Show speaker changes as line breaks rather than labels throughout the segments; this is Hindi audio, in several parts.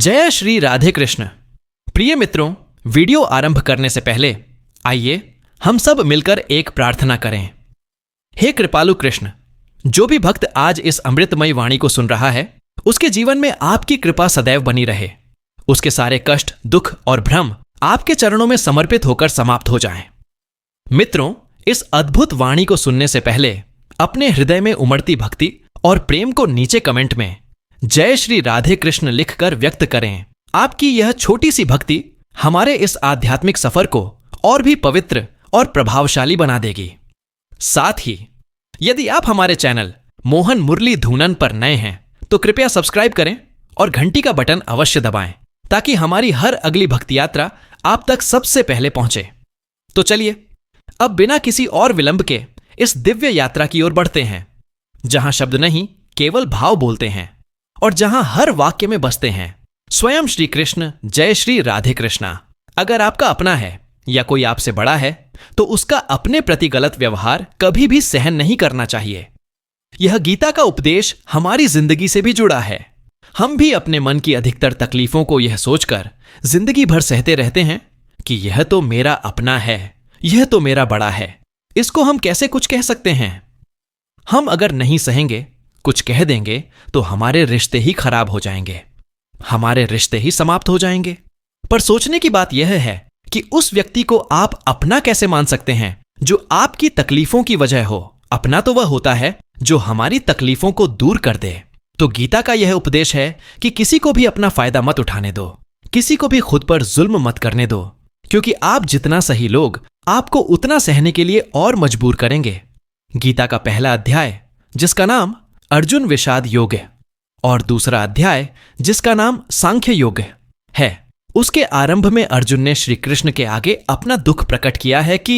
जय श्री राधे कृष्ण। प्रिय मित्रों, वीडियो आरंभ करने से पहले आइए हम सब मिलकर एक प्रार्थना करें। हे कृपालु कृष्ण, जो भी भक्त आज इस अमृतमयी वाणी को सुन रहा है, उसके जीवन में आपकी कृपा सदैव बनी रहे। उसके सारे कष्ट, दुख और भ्रम आपके चरणों में समर्पित होकर समाप्त हो जाएं। मित्रों, इस अद्भुत वाणी को सुनने से पहले अपने हृदय में उमड़ती भक्ति और प्रेम को नीचे कमेंट में जय श्री राधे कृष्ण लिखकर व्यक्त करें। आपकी यह छोटी सी भक्ति हमारे इस आध्यात्मिक सफर को और भी पवित्र और प्रभावशाली बना देगी। साथ ही यदि आप हमारे चैनल मोहन मुरली धूनन पर नए हैं तो कृपया सब्सक्राइब करें और घंटी का बटन अवश्य दबाएं ताकि हमारी हर अगली भक्ति यात्रा आप तक सबसे पहले पहुंचे। तो चलिए अब बिना किसी और विलंब के इस दिव्य यात्रा की ओर बढ़ते हैं, जहां शब्द नहीं केवल भाव बोलते हैं और जहां हर वाक्य में बसते हैं स्वयं श्री कृष्ण। जय श्री राधे कृष्णा। अगर आपका अपना है या कोई आपसे बड़ा है तो उसका अपने प्रति गलत व्यवहार कभी भी सहन नहीं करना चाहिए। यह गीता का उपदेश हमारी जिंदगी से भी जुड़ा है। हम भी अपने मन की अधिकतर तकलीफों को यह सोचकर जिंदगी भर सहते रहते हैं कि यह तो मेरा अपना है, यह तो मेरा बड़ा है, इसको हम कैसे कुछ कह सकते हैं। हम अगर नहीं सहेंगे, कुछ कह देंगे तो हमारे रिश्ते ही खराब हो जाएंगे, हमारे रिश्ते ही समाप्त हो जाएंगे। पर सोचने की बात यह है कि उस व्यक्ति को आप अपना कैसे मान सकते हैं जो आपकी तकलीफों की वजह हो। अपना तो वह होता है जो हमारी तकलीफों को दूर कर दे। तो गीता का यह उपदेश है कि किसी को भी अपना फायदा मत उठाने दो, किसी को भी खुद पर जुल्म मत करने दो, क्योंकि आप जितना सही लोग आपको उतना सहने के लिए और मजबूर करेंगे। गीता का पहला अध्याय जिसका नाम अर्जुन विषाद योग और दूसरा अध्याय जिसका नाम सांख्य योग है, उसके आरंभ में अर्जुन ने श्री कृष्ण के आगे अपना दुख प्रकट किया है कि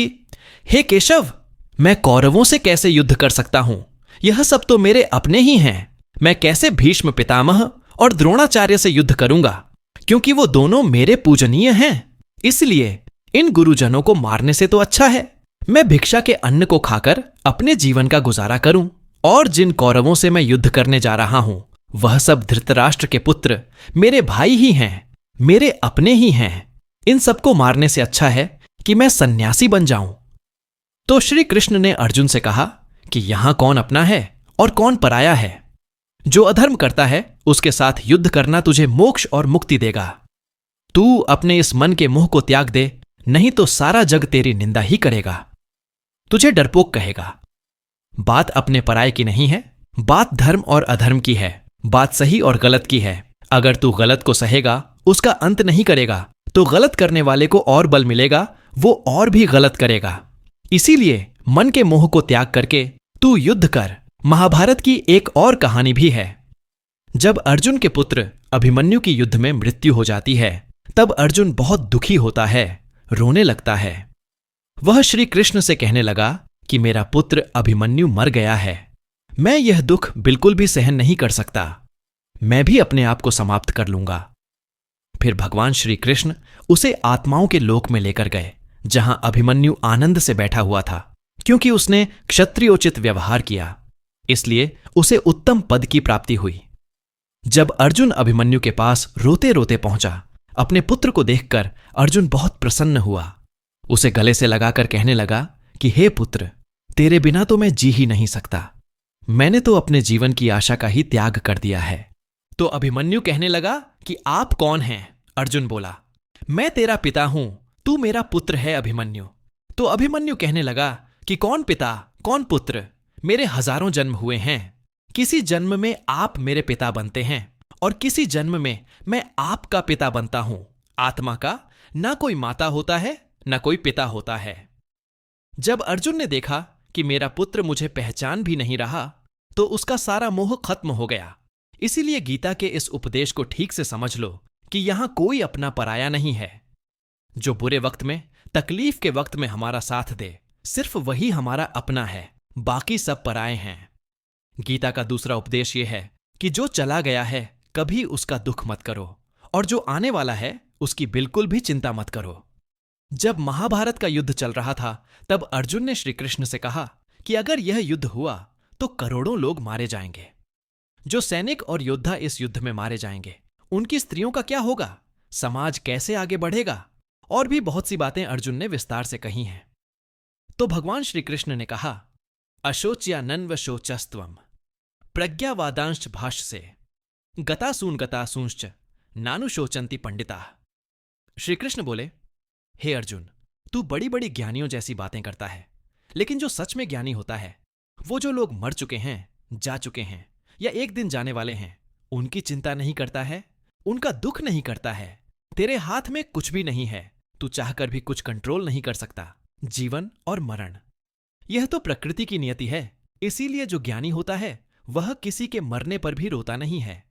हे केशव, मैं कौरवों से कैसे युद्ध कर सकता हूं, यह सब तो मेरे अपने ही हैं। मैं कैसे भीष्म पितामह और द्रोणाचार्य से युद्ध करूंगा, क्योंकि वो दोनों मेरे पूजनीय हैं। इसलिए इन गुरुजनों को मारने से तो अच्छा है मैं भिक्षा के अन्न को खाकर अपने जीवन का गुजारा करूं। और जिन कौरवों से मैं युद्ध करने जा रहा हूं वह सब धृतराष्ट्र के पुत्र मेरे भाई ही हैं, मेरे अपने ही हैं। इन सबको मारने से अच्छा है कि मैं सन्यासी बन जाऊं। तो श्री कृष्ण ने अर्जुन से कहा कि यहां कौन अपना है और कौन पराया है। जो अधर्म करता है उसके साथ युद्ध करना तुझे मोक्ष और मुक्ति देगा। तू अपने इस मन के मोह को त्याग दे, नहीं तो सारा जग तेरी निंदा ही करेगा, तुझे डरपोक कहेगा। बात अपने पराये की नहीं है, बात धर्म और अधर्म की है, बात सही और गलत की है। अगर तू गलत को सहेगा, उसका अंत नहीं करेगा, तो गलत करने वाले को और बल मिलेगा, वो और भी गलत करेगा। इसीलिए मन के मोह को त्याग करके तू युद्ध कर। महाभारत की एक और कहानी भी है। जब अर्जुन के पुत्र अभिमन्यु की युद्ध में मृत्यु हो जाती है तब अर्जुन बहुत दुखी होता है, रोने लगता है। वह श्री कृष्ण से कहने लगा कि मेरा पुत्र अभिमन्यु मर गया है, मैं यह दुख बिल्कुल भी सहन नहीं कर सकता, मैं भी अपने आप को समाप्त कर लूंगा। फिर भगवान श्री कृष्ण उसे आत्माओं के लोक में लेकर गए, जहां अभिमन्यु आनंद से बैठा हुआ था, क्योंकि उसने क्षत्रियोचित व्यवहार किया, इसलिए उसे उत्तम पद की प्राप्ति हुई। जब अर्जुन अभिमन्यु के पास रोते रोते पहुंचा, अपने पुत्र को देखकर अर्जुन बहुत प्रसन्न हुआ। उसे गले से लगाकर कहने लगा कि हे पुत्र, तेरे बिना तो मैं जी ही नहीं सकता, मैंने तो अपने जीवन की आशा का ही त्याग कर दिया है। तो अभिमन्यु कहने लगा कि आप कौन हैं? अर्जुन बोला, मैं तेरा पिता हूं, तू मेरा पुत्र है अभिमन्यु। तो अभिमन्यु कहने लगा कि कौन पिता कौन पुत्र, मेरे हजारों जन्म हुए हैं। किसी जन्म में आप मेरे पिता बनते हैं और किसी जन्म में मैं आपका पिता बनता हूं। आत्मा का ना कोई माता होता है ना कोई पिता होता है। जब अर्जुन ने देखा कि मेरा पुत्र मुझे पहचान भी नहीं रहा तो उसका सारा मोह खत्म हो गया। इसीलिए गीता के इस उपदेश को ठीक से समझ लो कि यहां कोई अपना पराया नहीं है। जो बुरे वक्त में, तकलीफ के वक्त में हमारा साथ दे, सिर्फ वही हमारा अपना है, बाकी सब पराए हैं। गीता का दूसरा उपदेश यह है कि जो चला गया है कभी उसका दुख मत करो और जो आने वाला है उसकी बिल्कुल भी चिंता मत करो। जब महाभारत का युद्ध चल रहा था तब अर्जुन ने श्री कृष्ण से कहा कि अगर यह युद्ध हुआ तो करोड़ों लोग मारे जाएंगे। जो सैनिक और योद्धा इस युद्ध में मारे जाएंगे उनकी स्त्रियों का क्या होगा, समाज कैसे आगे बढ़ेगा, और भी बहुत सी बातें अर्जुन ने विस्तार से कही हैं। तो भगवान श्री कृष्ण ने कहा, अशोच्यानन्व शोचस्त्वम प्रज्ञावादांश भाष्य से गतासून गतासूंश्च नानुशोचंती पंडिता। श्री कृष्ण बोले, हे अर्जुन, तू बड़ी बड़ी ज्ञानियों जैसी बातें करता है, लेकिन जो सच में ज्ञानी होता है, वो जो लोग मर चुके हैं, जा चुके हैं या एक दिन जाने वाले हैं, उनकी चिंता नहीं करता है, उनका दुख नहीं करता है। तेरे हाथ में कुछ भी नहीं है, तू चाहकर भी कुछ कंट्रोल नहीं कर सकता। जीवन और मरण, यह तो प्रकृति की नियति है। इसीलिए जो ज्ञानी होता है वह किसी के मरने पर भी रोता नहीं है।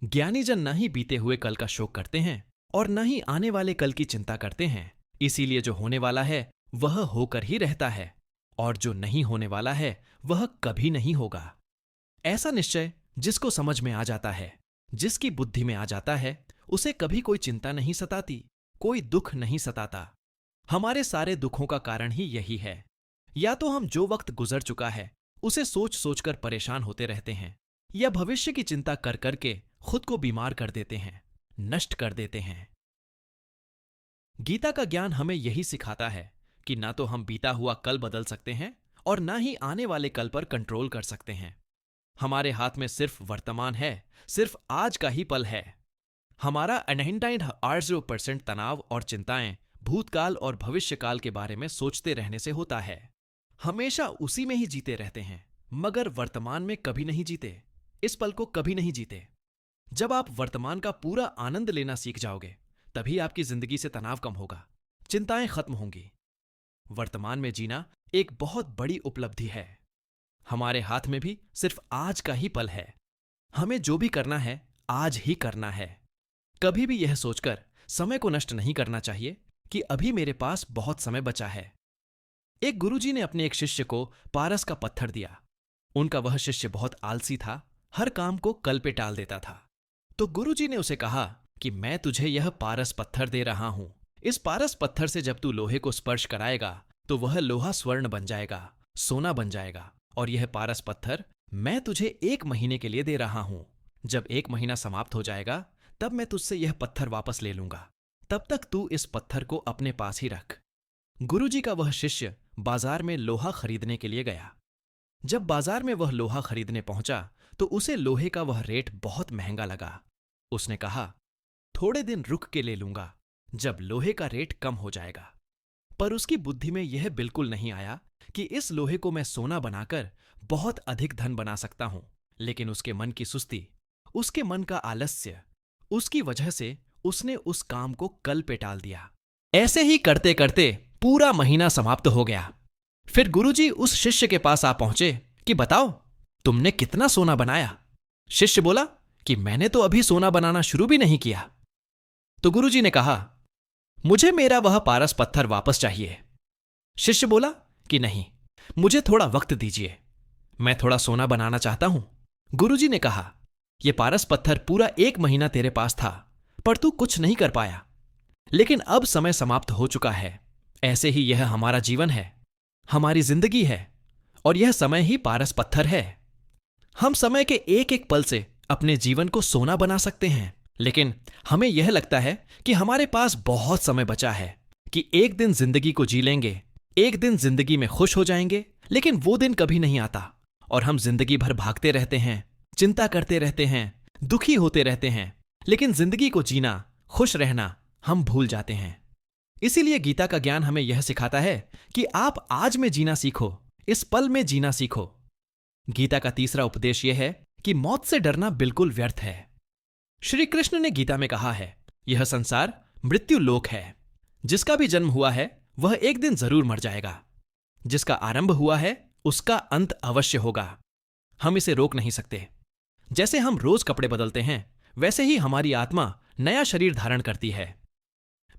ज्ञानी जन न ही बीते हुए कल का शोक करते हैं और न ही आने वाले कल की चिंता करते हैं। इसीलिए जो होने वाला है वह होकर ही रहता है, और जो नहीं होने वाला है वह कभी नहीं होगा। ऐसा निश्चय जिसको समझ में आ जाता है, जिसकी बुद्धि में आ जाता है, उसे कभी कोई चिंता नहीं सताती, कोई दुख नहीं सताता। हमारे सारे दुखों का कारण ही यही है। या तो हम जो वक्त गुजर चुका है उसे सोच सोचकर परेशान होते रहते हैं, या भविष्य की चिंता कर करके खुद को बीमार कर देते हैं, नष्ट कर देते हैं। गीता का ज्ञान हमें यही सिखाता है कि ना तो हम बीता हुआ कल बदल सकते हैं और ना ही आने वाले कल पर कंट्रोल कर सकते हैं। हमारे हाथ में सिर्फ वर्तमान है, सिर्फ आज का ही पल है। हमारा 99% तनाव और चिंताएं भूतकाल और भविष्यकाल के बारे में सोचते रहने से होता है। हमेशा उसी में ही जीते रहते हैं, मगर वर्तमान में कभी नहीं जीते, इस पल को कभी नहीं जीते। जब आप वर्तमान का पूरा आनंद लेना सीख जाओगे, तभी आपकी जिंदगी से तनाव कम होगा, चिंताएं खत्म होंगी। वर्तमान में जीना एक बहुत बड़ी उपलब्धि है। हमारे हाथ में भी सिर्फ आज का ही पल है। हमें जो भी करना है आज ही करना है। कभी भी यह सोचकर समय को नष्ट नहीं करना चाहिए कि अभी मेरे पास बहुत समय बचा है। एक गुरुजी ने अपने एक शिष्य को पारस का पत्थर दिया। उनका वह शिष्य बहुत आलसी था, हर काम को कल पे टाल देता था। तो गुरुजी ने उसे कहा कि मैं तुझे यह पारस पत्थर दे रहा हूं। इस पारस पत्थर से जब तू लोहे को स्पर्श कराएगा तो वह लोहा स्वर्ण बन जाएगा, सोना बन जाएगा, और यह पारस पत्थर मैं तुझे 1 महीने के लिए दे रहा हूं। जब 1 महीना समाप्त हो जाएगा तब मैं तुझसे यह पत्थर वापस ले लूंगा। तब तक तू इस पत्थर को अपने पास ही रख। गुरुजी का वह शिष्य बाजार में लोहा खरीदने के लिए गया। जब बाजार में वह लोहा खरीदने पहुंचा तो उसे लोहे का वह रेट बहुत महंगा लगा। उसने कहा, थोड़े दिन रुक के ले लूंगा, जब लोहे का रेट कम हो जाएगा। पर उसकी बुद्धि में यह बिल्कुल नहीं आया कि इस लोहे को मैं सोना बनाकर बहुत अधिक धन बना सकता हूं। लेकिन उसके मन की सुस्ती, उसके मन का आलस्य, उसकी वजह से उसने उस काम को कल पे टाल दिया। ऐसे ही करते करते पूरा महीना समाप्त हो गया। फिर गुरुजी उस शिष्य के पास आ पहुंचे कि बताओ, तुमने कितना सोना बनाया? शिष्य बोला कि मैंने तो अभी सोना बनाना शुरू भी नहीं किया। तो गुरुजी ने कहा, मुझे मेरा वह पारस पत्थर वापस चाहिए। शिष्य बोला कि नहीं, मुझे थोड़ा वक्त दीजिए, मैं थोड़ा सोना बनाना चाहता हूं। गुरुजी ने कहा, यह पारस पत्थर पूरा 1 महीना तेरे पास था, पर तू कुछ नहीं कर पाया। लेकिन अब समय समाप्त हो चुका है। ऐसे ही यह हमारा जीवन है, हमारी जिंदगी है, और यह समय ही पारस पत्थर है। हम समय के एक एक पल से अपने जीवन को सोना बना सकते हैं। लेकिन हमें यह लगता है कि हमारे पास बहुत समय बचा है, कि एक दिन जिंदगी को जी लेंगे, एक दिन जिंदगी में खुश हो जाएंगे। लेकिन वो दिन कभी नहीं आता और हम जिंदगी भर भागते रहते हैं, चिंता करते रहते हैं, दुखी होते रहते हैं। लेकिन जिंदगी को जीना, खुश रहना हम भूल जाते हैं। इसीलिए गीता का ज्ञान हमें यह सिखाता है कि आप आज में जीना सीखो, इस पल में जीना सीखो। गीता का तीसरा उपदेश यह है कि मौत से डरना बिल्कुल व्यर्थ है। श्री कृष्ण ने गीता में कहा है, यह संसार मृत्यु लोक है। जिसका भी जन्म हुआ है वह एक दिन जरूर मर जाएगा। जिसका आरंभ हुआ है उसका अंत अवश्य होगा। हम इसे रोक नहीं सकते। जैसे हम रोज कपड़े बदलते हैं, वैसे ही हमारी आत्मा नया शरीर धारण करती है।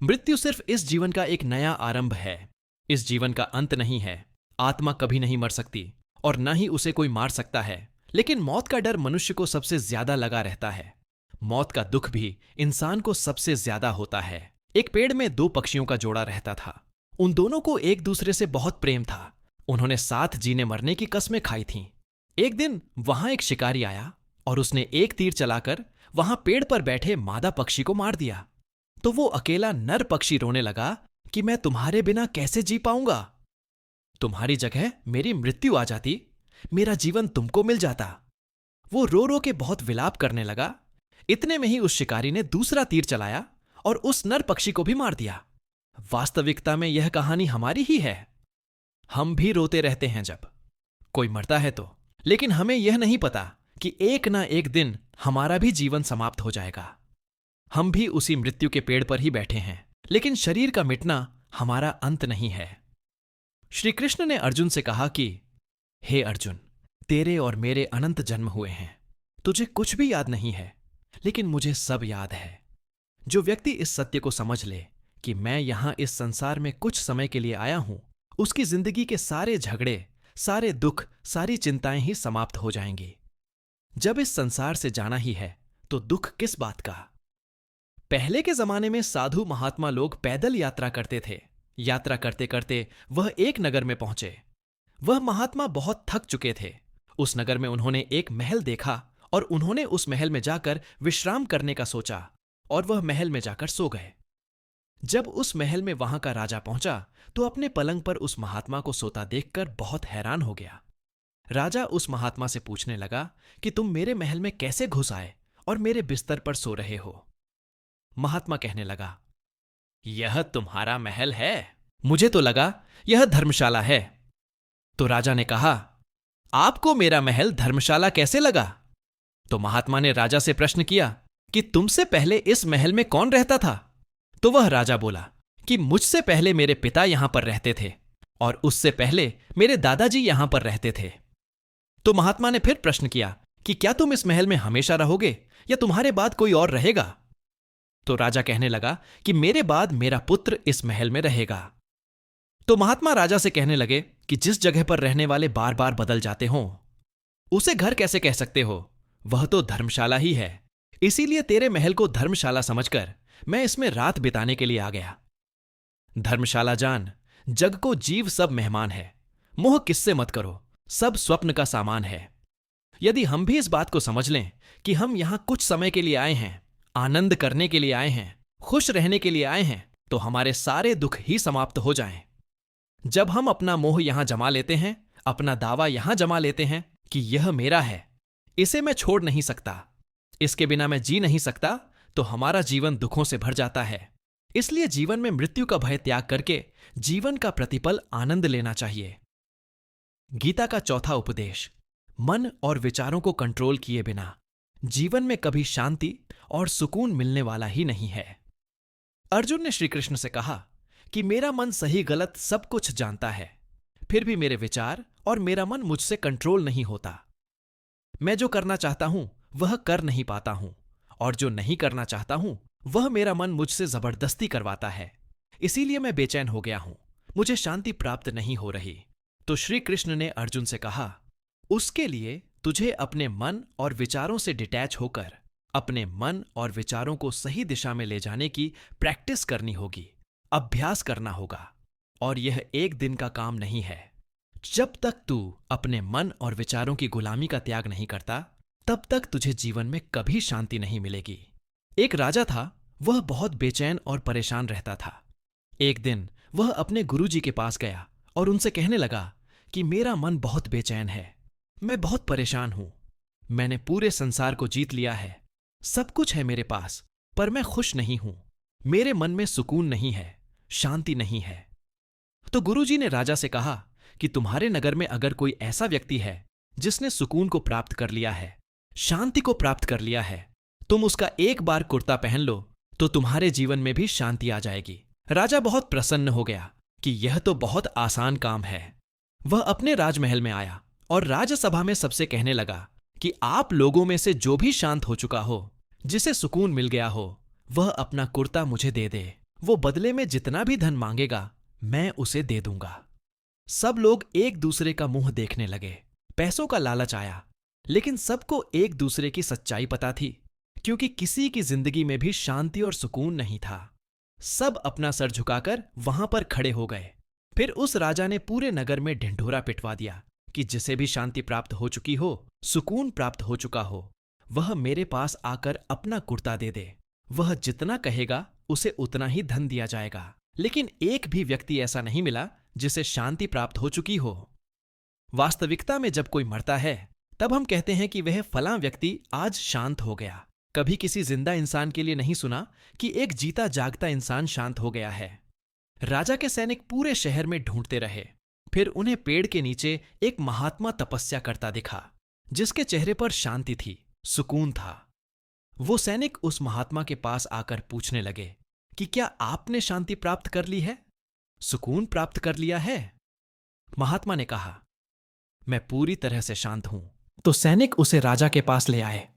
मृत्यु सिर्फ इस जीवन का एक नया आरंभ है, इस जीवन का अंत नहीं है। आत्मा कभी नहीं मर सकती और न ही उसे कोई मार सकता है। लेकिन मौत का डर मनुष्य को सबसे ज्यादा लगा रहता है। मौत का दुख भी इंसान को सबसे ज्यादा होता है। एक पेड़ में 2 पक्षियों का जोड़ा रहता था। उन दोनों को एक दूसरे से बहुत प्रेम था। उन्होंने साथ जीने मरने की कस्में खाई थीं। एक दिन वहां एक शिकारी आया और उसने एक तीर चलाकर वहां पेड़ पर बैठे मादा पक्षी को मार दिया, तो वो अकेला नर पक्षी रोने लगा कि मैं तुम्हारे बिना कैसे जी पाऊंगा। तुम्हारी जगह मेरी मृत्यु आ जाती, मेरा जीवन तुमको मिल जाता। वो रो रो के बहुत विलाप करने लगा। इतने में ही उस शिकारी ने दूसरा तीर चलाया और उस नर पक्षी को भी मार दिया। वास्तविकता में यह कहानी हमारी ही है। हम भी रोते रहते हैं जब कोई मरता है तो, लेकिन हमें यह नहीं पता कि एक ना एक दिन हमारा भी जीवन समाप्त हो जाएगा। हम भी उसी मृत्यु के पेड़ पर ही बैठे हैं, लेकिन शरीर का मिटना हमारा अंत नहीं है। श्री कृष्ण ने अर्जुन से कहा कि हे अर्जुन, तेरे और मेरे अनंत जन्म हुए हैं, तुझे कुछ भी याद नहीं है, लेकिन मुझे सब याद है। जो व्यक्ति इस सत्य को समझ ले कि मैं यहां इस संसार में कुछ समय के लिए आया हूं, उसकी जिंदगी के सारे झगड़े, सारे दुख, सारी चिंताएं ही समाप्त हो जाएंगी। जब इस संसार से जाना ही है तो दुख किस बात का। पहले के जमाने में साधु महात्मा लोग पैदल यात्रा करते थे। यात्रा करते करते वह एक नगर में पहुंचे। वह महात्मा बहुत थक चुके थे। उस नगर में उन्होंने एक महल देखा और उन्होंने उस महल में जाकर विश्राम करने का सोचा और वह महल में जाकर सो गए। जब उस महल में वहां का राजा पहुंचा तो अपने पलंग पर उस महात्मा को सोता देखकर बहुत हैरान हो गया। राजा उस महात्मा से पूछने लगा कि तुम मेरे महल में कैसे घुस आए और मेरे बिस्तर पर सो रहे हो। महात्मा कहने लगा, यह तुम्हारा महल है, मुझे तो लगा यह धर्मशाला है। तो राजा ने कहा, आपको मेरा महल धर्मशाला कैसे लगा? तो महात्मा ने राजा से प्रश्न किया कि तुमसे पहले इस महल में कौन रहता था? तो वह राजा बोला कि मुझसे पहले मेरे पिता यहां पर रहते थे और उससे पहले मेरे दादाजी यहां पर रहते थे। तो महात्मा ने फिर प्रश्न किया कि क्या तुम इस महल में हमेशा रहोगे या तुम्हारे बाद कोई और रहेगा? तो राजा कहने लगा कि मेरे बाद मेरा पुत्र इस महल में रहेगा। तो महात्मा राजा से कहने लगे कि जिस जगह पर रहने वाले बार बार बदल जाते हों, उसे घर कैसे कह सकते हो? वह तो धर्मशाला ही है। इसीलिए तेरे महल को धर्मशाला समझकर मैं इसमें रात बिताने के लिए आ गया। धर्मशाला जान, जग को जीव सब मेहमान है, मोह किससे मत करो, सब स्वप्न का सामान है। यदि हम भी इस बात को समझ लें कि हम यहां कुछ समय के लिए आए हैं, आनंद करने के लिए आए हैं, खुश रहने के लिए आए हैं, तो हमारे सारे दुख ही समाप्त हो जाएं। जब हम अपना मोह यहां जमा लेते हैं, अपना दावा यहां जमा लेते हैं कि यह मेरा है, इसे मैं छोड़ नहीं सकता, इसके बिना मैं जी नहीं सकता, तो हमारा जीवन दुखों से भर जाता है। इसलिए जीवन में मृत्यु का भय त्याग करके जीवन का प्रतिपल आनंद लेना चाहिए। गीता का चौथा उपदेश, मन और विचारों को कंट्रोल किए बिना जीवन में कभी शांति और सुकून मिलने वाला ही नहीं है। अर्जुन ने श्री कृष्ण से कहा कि मेरा मन सही गलत सब कुछ जानता है, फिर भी मेरे विचार और मेरा मन मुझसे कंट्रोल नहीं होता। मैं जो करना चाहता हूं वह कर नहीं पाता हूं, और जो नहीं करना चाहता हूं वह मेरा मन मुझसे जबरदस्ती करवाता है। इसीलिए मैं बेचैन हो गया हूं, मुझे शांति प्राप्त नहीं हो रही। तो श्री कृष्ण ने अर्जुन से कहा, उसके लिए तुझे अपने मन और विचारों से डिटैच होकर अपने मन और विचारों को सही दिशा में ले जाने की प्रैक्टिस करनी होगी, अभ्यास करना होगा। और यह एक दिन का काम नहीं है। जब तक तू अपने मन और विचारों की गुलामी का त्याग नहीं करता, तब तक तुझे जीवन में कभी शांति नहीं मिलेगी। एक राजा था, वह बहुत बेचैन और परेशान रहता था। एक दिन वह अपने गुरुजी के पास गया और उनसे कहने लगा कि मेरा मन बहुत बेचैन है, मैं बहुत परेशान हूं, मैंने पूरे संसार को जीत लिया है, सब कुछ है मेरे पास, पर मैं खुश नहीं हूं, मेरे मन में सुकून नहीं है, शांति नहीं है। तो गुरुजी ने राजा से कहा कि तुम्हारे नगर में अगर कोई ऐसा व्यक्ति है जिसने सुकून को प्राप्त कर लिया है, शांति को प्राप्त कर लिया है, तुम उसका एक बार कुर्ता पहन लो तो तुम्हारे जीवन में भी शांति आ जाएगी। राजा बहुत प्रसन्न हो गया कि यह तो बहुत आसान काम है। वह अपने राजमहल में आया और राजसभा में सबसे कहने लगा कि आप लोगों में से जो भी शांत हो चुका हो, जिसे सुकून मिल गया हो, वह अपना कुर्ता मुझे दे दे। वो बदले में जितना भी धन मांगेगा मैं उसे दे दूंगा। सब लोग एक दूसरे का मुंह देखने लगे। पैसों का लालच आया, लेकिन सबको एक दूसरे की सच्चाई पता थी, क्योंकि किसी की जिंदगी में भी शांति और सुकून नहीं था। सब अपना सर झुकाकर वहां पर खड़े हो गए। फिर उस राजा ने पूरे नगर में ढिंढोरा पिटवा दिया कि जिसे भी शांति प्राप्त हो चुकी हो, सुकून प्राप्त हो चुका हो, वह मेरे पास आकर अपना कुर्ता दे दे। वह जितना कहेगा उसे उतना ही धन दिया जाएगा। लेकिन एक भी व्यक्ति ऐसा नहीं मिला जिसे शांति प्राप्त हो चुकी हो। वास्तविकता में जब कोई मरता है तब हम कहते हैं कि वह फलां व्यक्ति आज शांत हो गया। कभी किसी जिंदा इंसान के लिए नहीं सुना कि एक जीता जागता इंसान शांत हो गया है। राजा के सैनिक पूरे शहर में ढूंढते रहे। फिर उन्हें पेड़ के नीचे एक महात्मा तपस्या करता दिखा, जिसके चेहरे पर शांति थी, सुकून था। वो सैनिक उस महात्मा के पास आकर पूछने लगे कि क्या आपने शांति प्राप्त कर ली है, सुकून प्राप्त कर लिया है? महात्मा ने कहा, मैं पूरी तरह से शांत हूं। तो सैनिक उसे राजा के पास ले आए।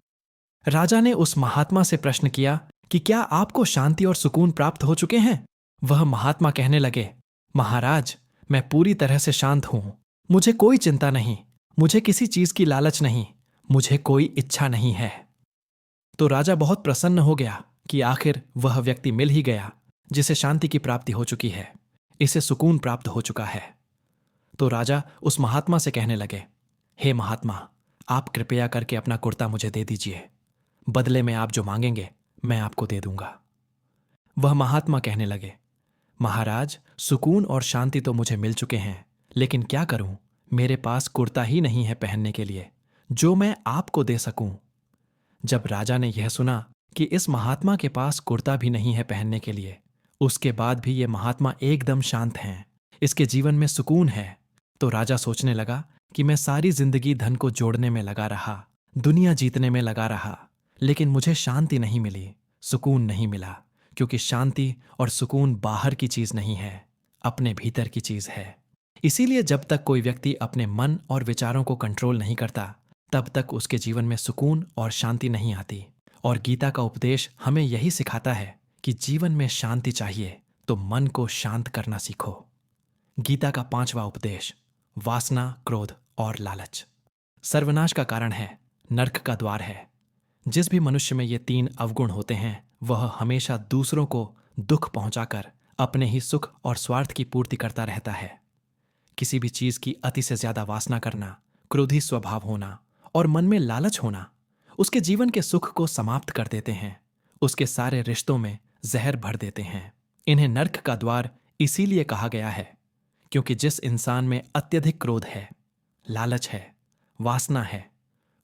राजा ने उस महात्मा से प्रश्न किया कि क्या आपको शांति और सुकून प्राप्त हो चुके हैं? वह महात्मा कहने लगे, महाराज, मैं पूरी तरह से शांत हूं। मुझे कोई चिंता नहीं, मुझे किसी चीज की लालच नहीं, मुझे कोई इच्छा नहीं है। तो राजा बहुत प्रसन्न हो गया कि आखिर वह व्यक्ति मिल ही गया जिसे शांति की प्राप्ति हो चुकी है, इसे सुकून प्राप्त हो चुका है। तो राजा उस महात्मा से कहने लगे, हे महात्मा, आप कृपया करके अपना कुर्ता मुझे दे दीजिए। बदले में आप जो मांगेंगे मैं आपको दे दूंगा। वह महात्मा कहने लगे, महाराज, सुकून और शांति तो मुझे मिल चुके हैं, लेकिन क्या करूं, मेरे पास कुर्ता ही नहीं है पहनने के लिए जो मैं आपको दे सकूं। जब राजा ने यह सुना कि इस महात्मा के पास कुर्ता भी नहीं है पहनने के लिए, उसके बाद भी ये महात्मा एकदम शांत हैं, इसके जीवन में सुकून है, तो राजा सोचने लगा कि मैं सारी जिंदगी धन को जोड़ने में लगा रहा, दुनिया जीतने में लगा रहा, लेकिन मुझे शांति नहीं मिली, सुकून नहीं मिला, क्योंकि शांति और सुकून बाहर की चीज नहीं है, अपने भीतर की चीज है। इसीलिए जब तक कोई व्यक्ति अपने मन और विचारों को कंट्रोल नहीं करता, तब तक उसके जीवन में सुकून और शांति नहीं आती। और गीता का उपदेश हमें यही सिखाता है कि जीवन में शांति चाहिए तो मन को शांत करना सीखो। गीता का 5वां उपदेश, वासना, क्रोध और लालच सर्वनाश का कारण है, नरक का द्वार है। जिस भी मनुष्य में ये 3 अवगुण होते हैं, वह हमेशा दूसरों को दुख पहुंचाकर अपने ही सुख और स्वार्थ की पूर्ति करता रहता है। किसी भी चीज की अति से ज्यादा वासना करना, क्रोधी स्वभाव होना और मन में लालच होना उसके जीवन के सुख को समाप्त कर देते हैं, उसके सारे रिश्तों में जहर भर देते हैं। इन्हें नरक का द्वार इसीलिए कहा गया है क्योंकि जिस इंसान में अत्यधिक क्रोध है, लालच है, वासना है,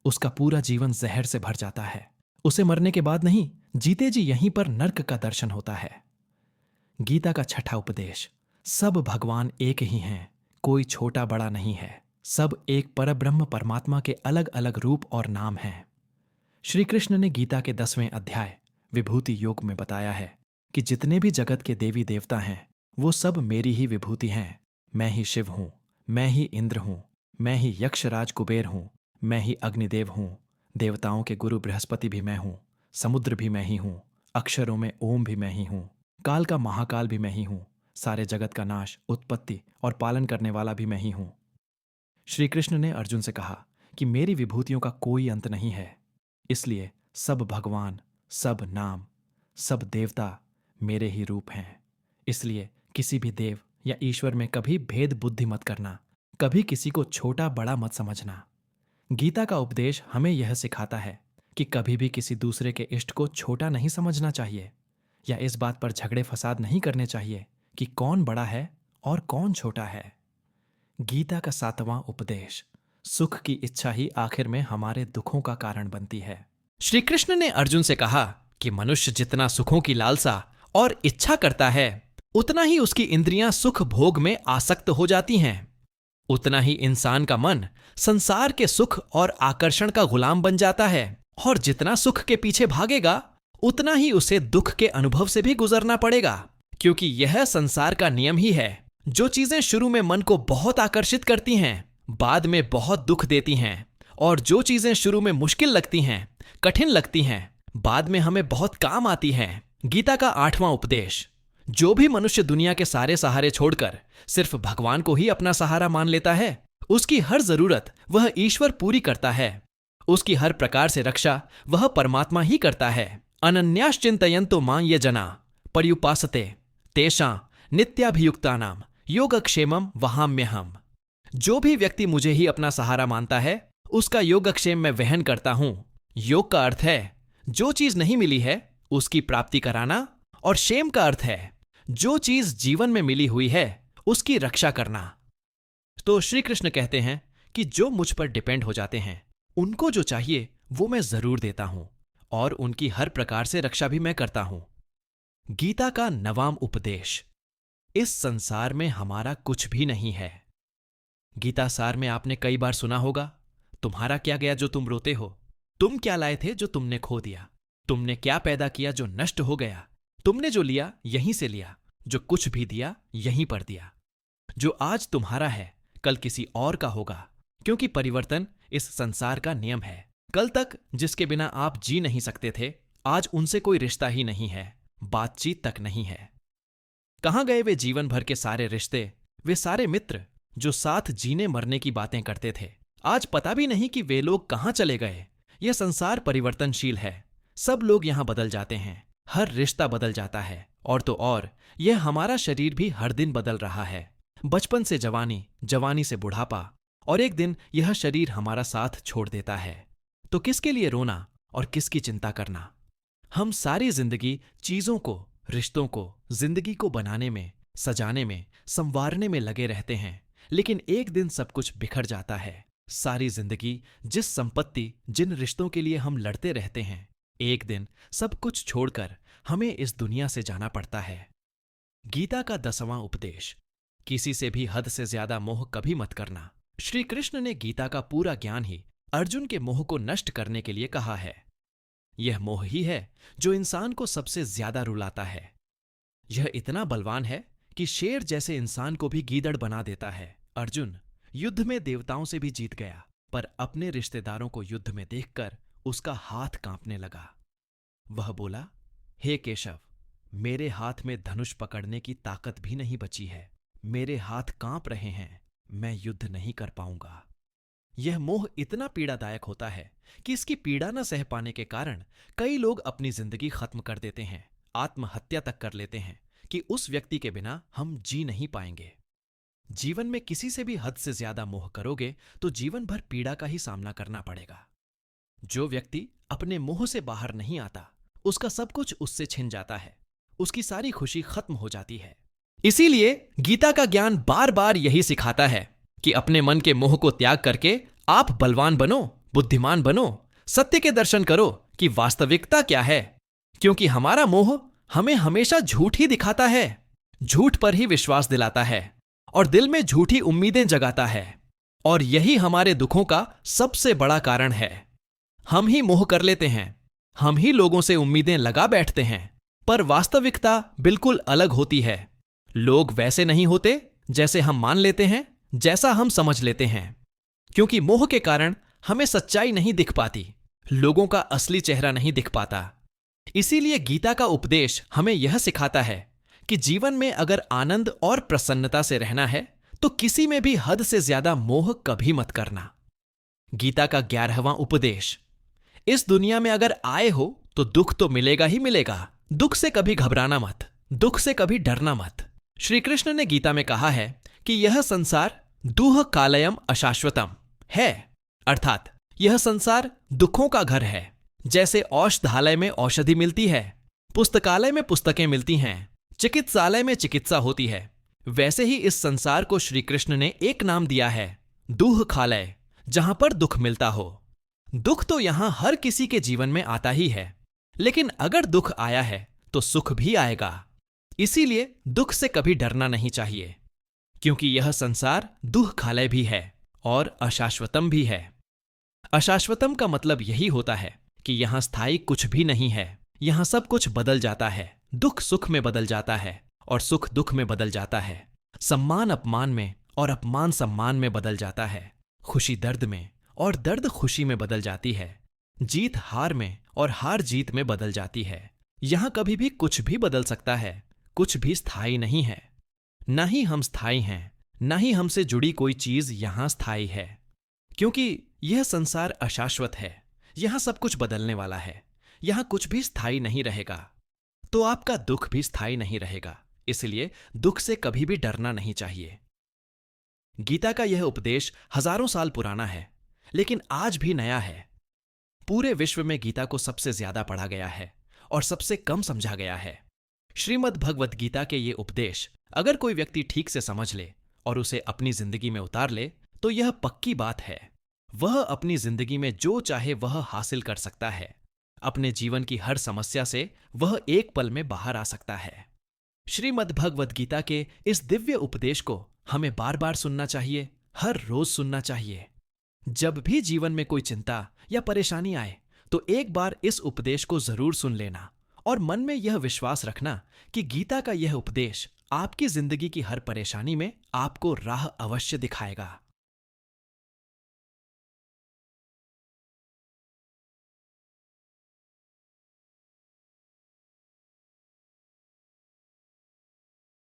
उसका पूरा जीवन जहर से भर जाता है। उसे मरने के बाद नहीं, जीते जी यहीं पर नरक का दर्शन होता है। गीता का 6वां उपदेश, सब भगवान एक ही हैं, कोई छोटा बड़ा नहीं है, सब एक परब्रह्म परमात्मा के अलग अलग रूप और नाम हैं। श्री कृष्ण ने गीता के 10वें अध्याय विभूति योग में बताया है कि जितने भी जगत के देवी देवता हैं वो सब मेरी ही विभूति हैं। मैं ही शिव हूं, मैं ही इंद्र हूं, मैं ही यक्षराज कुबेर हूं, मैं ही अग्निदेव हूं, देवताओं के गुरु बृहस्पति भी मैं हूं, समुद्र भी मैं ही हूं, अक्षरों में ओम भी मैं ही हूं, काल का महाकाल भी मैं ही हूं, सारे जगत का नाश, उत्पत्ति और पालन करने वाला भी मैं ही हूं। श्री कृष्ण ने अर्जुन से कहा कि मेरी विभूतियों का कोई अंत नहीं है, इसलिए सब भगवान, सब नाम, सब देवता मेरे ही रूप हैं। इसलिए किसी भी देव या ईश्वर में कभी भेद बुद्धि मत करना, कभी किसी को छोटा बड़ा मत समझना। गीता का उपदेश हमें यह सिखाता है कि कभी भी किसी दूसरे के इष्ट को छोटा नहीं समझना चाहिए या इस बात पर झगड़े फसाद नहीं करने चाहिए कि कौन बड़ा है और कौन छोटा है। गीता का 7वां उपदेश, सुख की इच्छा ही आखिर में हमारे दुखों का कारण बनती है। श्री कृष्ण ने अर्जुन से कहा कि मनुष्य जितना सुखों की लालसा और इच्छा करता है, उतना ही उसकी इंद्रियां सुख भोग में आसक्त हो जाती हैं। उतना ही इंसान का मन संसार के सुख और आकर्षण का गुलाम बन जाता है, और जितना सुख के पीछे भागेगा उतना ही उसे दुख के अनुभव से भी गुजरना पड़ेगा, क्योंकि यह संसार का नियम ही है। जो चीजें शुरू में मन को बहुत आकर्षित करती हैं, बाद में बहुत दुख देती हैं, और जो चीजें शुरू में मुश्किल लगती हैं, कठिन लगती हैं, बाद में हमें बहुत काम आती हैं। गीता का 8वां उपदेश, जो भी मनुष्य दुनिया के सारे सहारे छोड़कर सिर्फ भगवान को ही अपना सहारा मान लेता है, उसकी हर जरूरत वह ईश्वर पूरी करता है। उसकी हर प्रकार से रक्षा वह परमात्मा ही करता है। अनन्याश्चिन्तयन्तो मां ये जना पर्युपासते तेषां नित्याभियुक्तानां योगक्षेमं वहाम्यहम्। जो भी व्यक्ति मुझे ही अपना सहारा मानता है, उसका योगक्षेम मैं वहन करता हूं। योग का अर्थ है जो चीज नहीं मिली है उसकी प्राप्ति कराना, और क्षेम का अर्थ है जो चीज जीवन में मिली हुई है उसकी रक्षा करना। तो श्री कृष्ण कहते हैं कि जो मुझ पर डिपेंड हो जाते हैं उनको जो चाहिए वो मैं जरूर देता हूं, और उनकी हर प्रकार से रक्षा भी मैं करता हूं। गीता का नवाम उपदेश। इस संसार में हमारा कुछ भी नहीं है। गीता सार में आपने कई बार सुना होगा, तुम्हारा क्या गया जो तुम रोते हो, तुम क्या लाए थे जो तुमने खो दिया, तुमने क्या पैदा किया जो नष्ट हो गया, तुमने जो लिया यहीं से लिया, जो कुछ भी दिया यहीं पर दिया। जो आज तुम्हारा है कल किसी और का होगा, क्योंकि परिवर्तन इस संसार का नियम है। कल तक जिसके बिना आप जी नहीं सकते थे, आज उनसे कोई रिश्ता ही नहीं है, बातचीत तक नहीं है। कहां गए वे जीवन भर के सारे रिश्ते, वे सारे मित्र जो साथ जीने मरने की बातें करते थे? आज पता भी नहीं कि वे लोग कहां चले गए। यह संसार परिवर्तनशील है, सब लोग यहां बदल जाते हैं, हर रिश्ता बदल जाता है, और तो और यह हमारा शरीर भी हर दिन बदल रहा है। बचपन से जवानी, जवानी से बुढ़ापा, और एक दिन यह शरीर हमारा साथ छोड़ देता है। तो किसके लिए रोना और किसकी चिंता करना? हम सारी जिंदगी चीजों को, रिश्तों को, जिंदगी को बनाने में, सजाने में, संवारने में लगे रहते हैं, लेकिन एक दिन सब कुछ बिखर जाता है। सारी जिंदगी जिस संपत्ति, जिन रिश्तों के लिए हम लड़ते रहते हैं, एक दिन सब कुछ छोड़कर हमें इस दुनिया से जाना पड़ता है। गीता का 10वां उपदेश। किसी से भी हद से ज्यादा मोह कभी मत करना। श्री कृष्ण ने गीता का पूरा ज्ञान ही अर्जुन के मोह को नष्ट करने के लिए कहा है। यह मोह ही है जो इंसान को सबसे ज्यादा रुलाता है। यह इतना बलवान है कि शेर जैसे इंसान को भी गीदड़ बना देता है। अर्जुन युद्ध में देवताओं से भी जीत गया, पर अपने रिश्तेदारों को युद्ध में देखकर उसका हाथ कांपने लगा। वह बोला, हे केशव, मेरे हाथ में धनुष पकड़ने की ताकत भी नहीं बची है, मेरे हाथ कांप रहे हैं, मैं युद्ध नहीं कर पाऊंगा। यह मोह इतना पीड़ादायक होता है कि इसकी पीड़ा न सह पाने के कारण कई लोग अपनी जिंदगी खत्म कर देते हैं, आत्महत्या तक कर लेते हैं कि उस व्यक्ति के बिना हम जी नहीं पाएंगे। जीवन में किसी से भी हद से ज्यादा मोह करोगे तो जीवन भर पीड़ा का ही सामना करना पड़ेगा। जो व्यक्ति अपने मोह से बाहर नहीं आता, उसका सब कुछ उससे छिन जाता है, उसकी सारी खुशी खत्म हो जाती है। इसीलिए गीता का ज्ञान बार बार यही सिखाता है कि अपने मन के मोह को त्याग करके आप बलवान बनो, बुद्धिमान बनो, सत्य के दर्शन करो कि वास्तविकता क्या है। क्योंकि हमारा मोह हमें हमेशा झूठ ही दिखाता है, झूठ पर ही विश्वास दिलाता है और दिल में झूठी उम्मीदें जगाता है, और यही हमारे दुखों का सबसे बड़ा कारण है। हम ही मोह कर लेते हैं, हम ही लोगों से उम्मीदें लगा बैठते हैं, पर वास्तविकता बिल्कुल अलग होती है। लोग वैसे नहीं होते जैसे हम मान लेते हैं, जैसा हम समझ लेते हैं। क्योंकि मोह के कारण हमें सच्चाई नहीं दिख पाती, लोगों का असली चेहरा नहीं दिख पाता। इसीलिए गीता का उपदेश हमें यह सिखाता है कि जीवन में अगर आनंद और प्रसन्नता से रहना है तो किसी में भी हद से ज्यादा मोह कभी मत करना। गीता का 11वां उपदेश। इस दुनिया में अगर आए हो तो दुख तो मिलेगा ही मिलेगा, दुख से कभी घबराना मत, दुख से कभी डरना मत। श्री कृष्ण ने गीता में कहा है कि यह संसार दुह कालयम अशाश्वतम है, अर्थात यह संसार दुखों का घर है। जैसे औषधालय में औषधि मिलती है, पुस्तकालय में पुस्तकें मिलती हैं, चिकित्सालय में चिकित्सा होती है, वैसे ही इस संसार को श्री कृष्ण ने एक नाम दिया है, दुह खालय, जहां पर दुख मिलता हो। दुख तो यहां हर किसी के जीवन में आता ही है, लेकिन अगर दुख आया है तो सुख भी आएगा। इसीलिए दुख से कभी डरना नहीं चाहिए, क्योंकि यह संसार दुह खालय भी है और अशाश्वतम भी है। अशाश्वतम का मतलब यही होता है कि यहां स्थायी कुछ भी नहीं है, यहां सब कुछ बदल जाता है, दुख सुख में बदल जाता है और सुख दुख में बदल जाता है, सम्मान अपमान में और अपमान सम्मान में बदल जाता है, खुशी दर्द में और दर्द खुशी में बदल जाती है, जीत हार में और हार जीत में बदल जाती है। यहां कभी भी कुछ भी बदल सकता है, कुछ भी स्थायी नहीं है। न ही हम स्थायी हैं, न ही हमसे जुड़ी कोई चीज यहां स्थायी है, क्योंकि यह संसार अशाश्वत है। यहां सब कुछ बदलने वाला है, यहां कुछ भी स्थायी नहीं रहेगा, तो आपका दुख भी स्थायी नहीं रहेगा। इसलिए दुख से कभी भी डरना नहीं चाहिए। गीता का यह उपदेश हजारों साल पुराना है, लेकिन आज भी नया है। पूरे विश्व में गीता को सबसे ज्यादा पढ़ा गया है और सबसे कम समझा गया है। श्रीमद् भगवत गीता के ये उपदेश अगर कोई व्यक्ति ठीक से समझ ले और उसे अपनी जिंदगी में उतार ले तो यह पक्की बात है, वह अपनी जिंदगी में जो चाहे वह हासिल कर सकता है। अपने जीवन की हर समस्या से वह एक पल में बाहर आ सकता है। श्रीमद् भगवत गीता के इस दिव्य उपदेश को हमें बार बार सुनना चाहिए, हर रोज सुनना चाहिए। जब भी जीवन में कोई चिंता या परेशानी आए तो एक बार इस उपदेश को जरूर सुन लेना और मन में यह विश्वास रखना कि गीता का यह उपदेश आपकी जिंदगी की हर परेशानी में आपको राह अवश्य दिखाएगा।